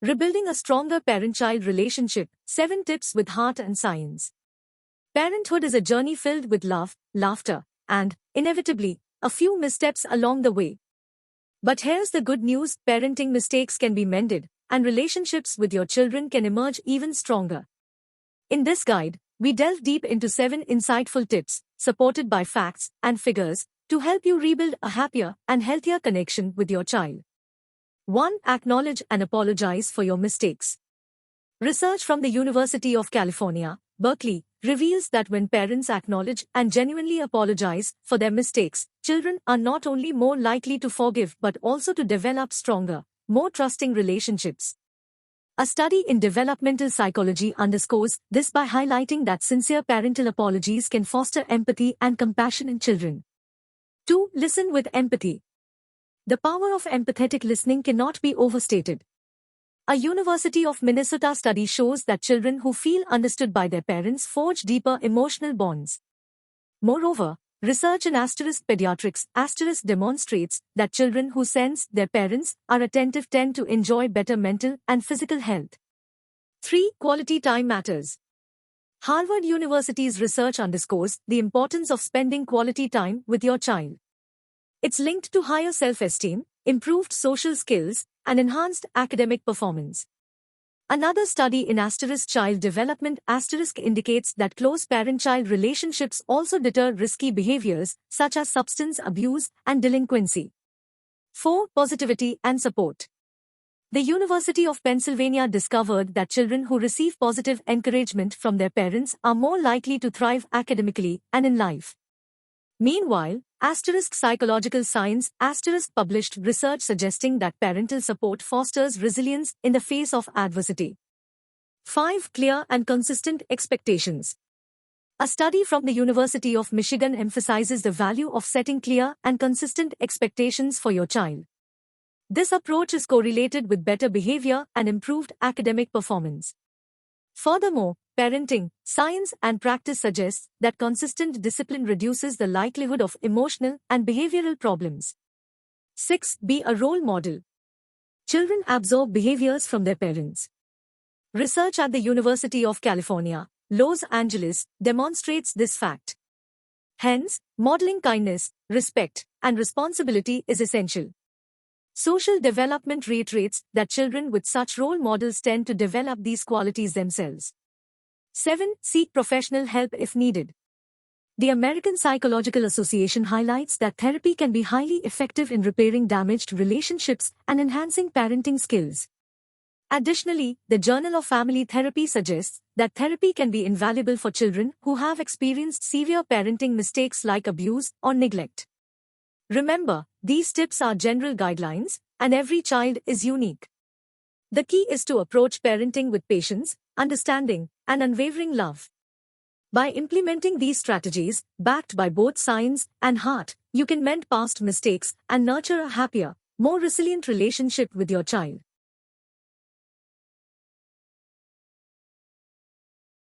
Rebuilding a stronger parent-child relationship, 7 tips with heart and science. Parenthood is a journey filled with love, laughter, and, inevitably, a few missteps along the way. But here's the good news: parenting mistakes can be mended, and relationships with your children can emerge even stronger. In this guide, we delve deep into 7 insightful tips, supported by facts and figures, to help you rebuild a happier and healthier connection with your child. 1. Acknowledge and apologize for your mistakes. Research from the University of California, Berkeley, reveals that when parents acknowledge and genuinely apologize for their mistakes, children are not only more likely to forgive but also to develop stronger, more trusting relationships. A study in developmental psychology underscores this by highlighting that sincere parental apologies can foster empathy and compassion in children. 2. Listen with empathy. The power of empathetic listening cannot be overstated. A University of Minnesota study shows that children who feel understood by their parents forge deeper emotional bonds. Moreover, research in pediatrics demonstrates that children who sense their parents are attentive tend to enjoy better mental and physical health. 3. Quality time matters. Harvard University's research underscores the importance of spending quality time with your child. It's linked to higher self-esteem, improved social skills, and enhanced academic performance. Another study in child development indicates that close parent-child relationships also deter risky behaviors such as substance abuse and delinquency. 4. Positivity and support. The University of Pennsylvania discovered that children who receive positive encouragement from their parents are more likely to thrive academically and in life. Meanwhile, psychological science published research suggesting that parental support fosters resilience in the face of adversity. 5. Clear and consistent expectations. A study from the University of Michigan emphasizes the value of setting clear and consistent expectations for your child. This approach is correlated with better behavior and improved academic performance. Furthermore, parenting, science and practice suggests that consistent discipline reduces the likelihood of emotional and behavioral problems. 6. Be a role model. Children absorb behaviors from their parents. Research at the University of California, Los Angeles, demonstrates this fact. Hence, modeling kindness, respect, and responsibility is essential. Social development reiterates that children with such role models tend to develop these qualities themselves. 7. Seek professional help if needed. The American Psychological Association highlights that therapy can be highly effective in repairing damaged relationships and enhancing parenting skills. Additionally, the Journal of Family Therapy suggests that therapy can be invaluable for children who have experienced severe parenting mistakes like abuse or neglect. Remember, these tips are general guidelines, and every child is unique. The key is to approach parenting with patience, understanding, and unwavering love. By implementing these strategies, backed by both science and heart, you can mend past mistakes and nurture a happier, more resilient relationship with your child.